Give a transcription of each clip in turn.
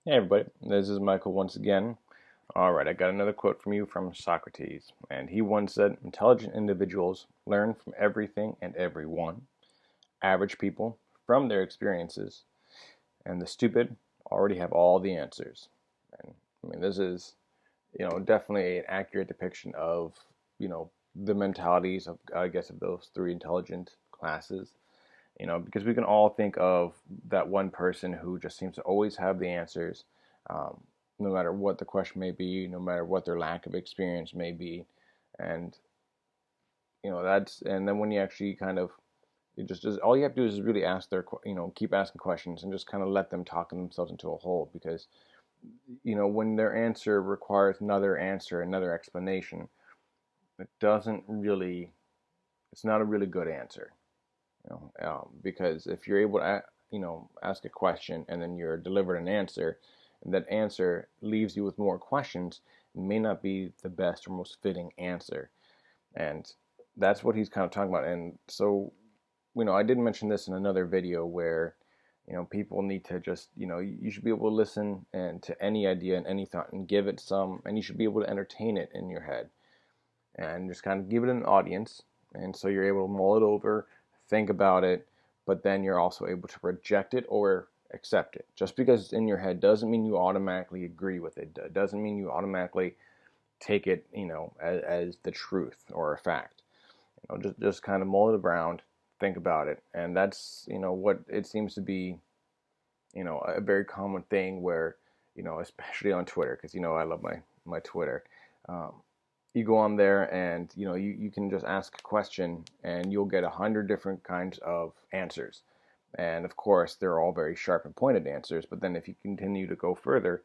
Hey everybody, this is Michael once again. Alright, I got another quote from you from Socrates, and he once said, "Intelligent individuals learn from everything and everyone, average people from their experiences, and the stupid already have all the answers." And I mean, this is, definitely an accurate depiction of, the mentalities of, I guess, of those three intelligent classes. Because we can all think of that one person who just seems to always have the answers, um, no matter what the question may be, no matter what their lack of experience may be, and and then when you actually kind of it just all you have to do is really ask keep asking questions and just kind of let them talk themselves into a hole because when their answer requires another answer, another explanation, it doesn't really, it's not a really good answer. Because if you're able to, ask a question and then you're delivered an answer, and that answer leaves you with more questions, it may not be the best or most fitting answer. And that's what he's kind of talking about. And so, I did mention this in another video where, people need to just, you should be able to listen and to any idea and any thought and give it some, and you should be able to entertain it in your head and just kind of give it an audience. And so you're able to mull it over, think about it, but then you're also able to reject it or accept it. Just because it's in your head doesn't mean you automatically agree with it. It doesn't mean you automatically take it, as the truth or a fact. Just kind of mull it around, think about it, and that's what it seems to be. A very common thing where especially on Twitter, because I love my Twitter. Um, you go on there and you can just ask a question and you'll get 100 different kinds of answers, and of course they're all very sharp and pointed answers, but then if you continue to go further,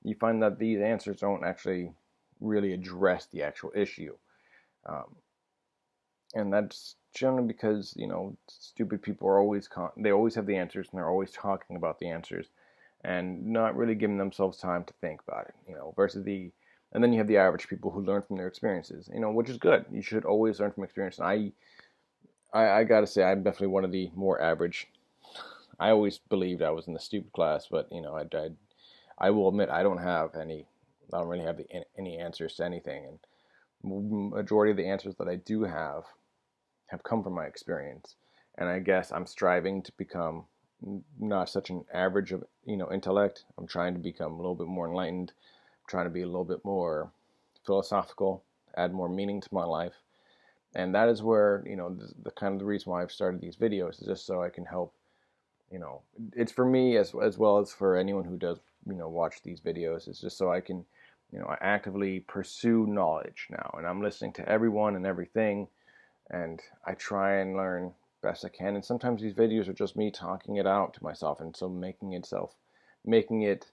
you find that these answers don't actually really address the actual issue. um, and that's generally because stupid people are always they always have the answers and they're always talking about the answers and not really giving themselves time to think about it, versus and then you have the average people who learn from their experiences, which is good. You should always learn from experience. And I gotta say, I'm definitely one of the more average. I always believed I was in the stupid class, but I will admit I don't really have any answers to anything, and majority of the answers that I do have come from my experience. And I guess I'm striving to become not such an average of intellect. I'm trying to become a little bit more enlightened. I'm trying to be a little bit more philosophical, add more meaning to my life. And that is where the kind of the reason why I've started these videos is just so I can help. It's for me as well as for anyone who does watch these videos. It's just so I can I actively pursue knowledge now, and I'm listening to everyone and everything, and I try and learn best I can. And sometimes these videos are just me talking it out to myself, and so making it,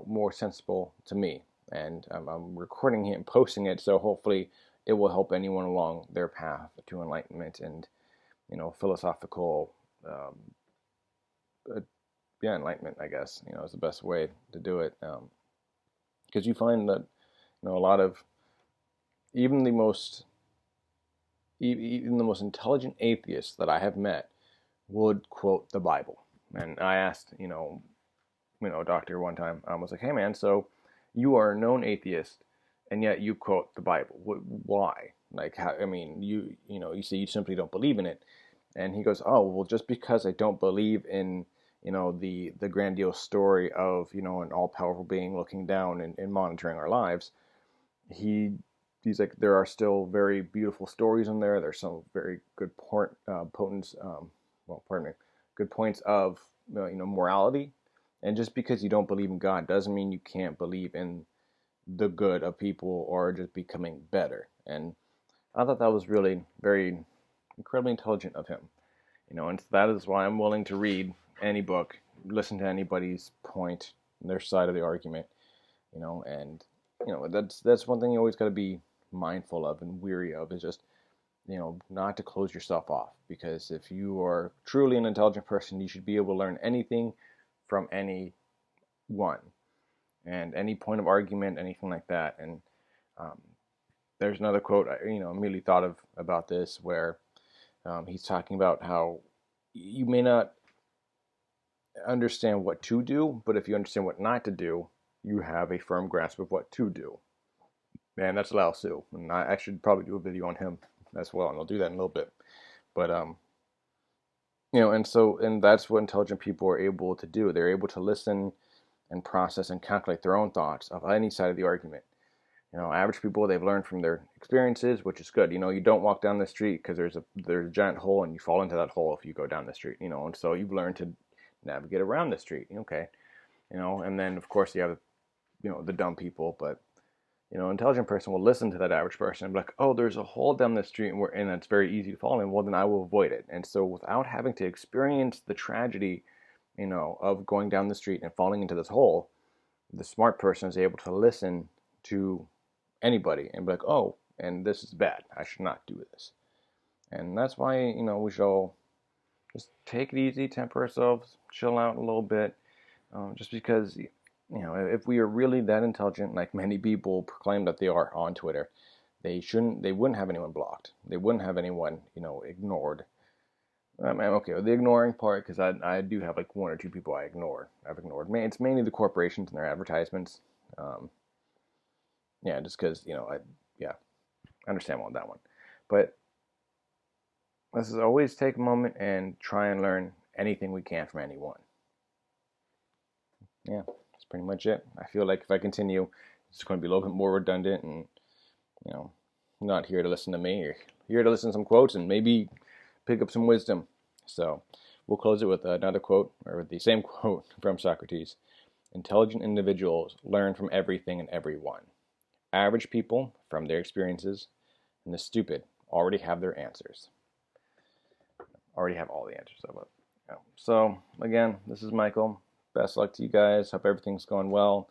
more sensible to me. And I'm recording it and posting it, so hopefully it will help anyone along their path to enlightenment and, philosophical, um, uh, yeah, enlightenment. I guess is the best way to do it, because you find that a lot of even the most even the most intelligent atheists that I have met would quote the Bible. And I asked, a doctor one time, I was like, "Hey man, so you are a known atheist, and yet you quote the Bible. Why? Like, how? I mean, you say you simply don't believe in it." And he goes, "Oh, well, just because I don't believe in, the grandiose story of, an all-powerful being looking down and monitoring our lives, he he's like, there are still very beautiful stories in there. There's some very good potent, well, pardon me, good points of morality. And just because you don't believe in God doesn't mean you can't believe in the good of people or just becoming better." And I thought that was really very incredibly intelligent of him. And that is why I'm willing to read any book, listen to anybody's point, their side of the argument, and that's one thing you always got to be mindful of and weary of, is just not to close yourself off, because if you are truly an intelligent person, you should be able to learn anything from anyone and any point of argument, anything like that. And um, there's another quote I immediately thought of about this, where he's talking about how you may not understand what to do, but if you understand what not to do, you have a firm grasp of what to do. And that's Lao Tzu, and I should probably do a video on him as well, and I'll do that in a little bit. But and that's what intelligent people are able to do. They're able to listen and process and calculate their own thoughts of any side of the argument. Average people, they've learned from their experiences, which is good. You don't walk down the street because there's a giant hole and you fall into that hole if you go down the street. And so you've learned to navigate around the street. Okay, and then of course you have the dumb people, but intelligent person will listen to that average person and be like, oh, there's a hole down the street and it's very easy to fall in. Well, then I will avoid it. And so without having to experience the tragedy, of going down the street and falling into this hole, the smart person is able to listen to anybody and be like, oh, and this is bad. I should not do this. And that's why, we should all just take it easy, temper ourselves, chill out a little bit, just because if we are really that intelligent, like many people proclaim that they are on Twitter, they wouldn't have anyone blocked. They wouldn't have anyone, ignored. I'm okay with the ignoring part because I do have like one or two people I've ignored. It's mainly the corporations and their advertisements. Yeah, just because, I understand on that one. But let's always take a moment and try and learn anything we can from anyone. Yeah. That's pretty much it. I feel like if I continue, it's going to be a little bit more redundant, and I'm not here to listen to me. You're here to listen to some quotes and maybe pick up some wisdom. So we'll close it with another quote, or the same quote from Socrates. Intelligent individuals learn from everything and everyone. Average people from their experiences, and the stupid already have their answers. Already have all the answers of it. So again, this is Michael. Best luck to you guys. Hope everything's going well.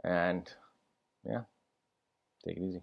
And yeah, take it easy.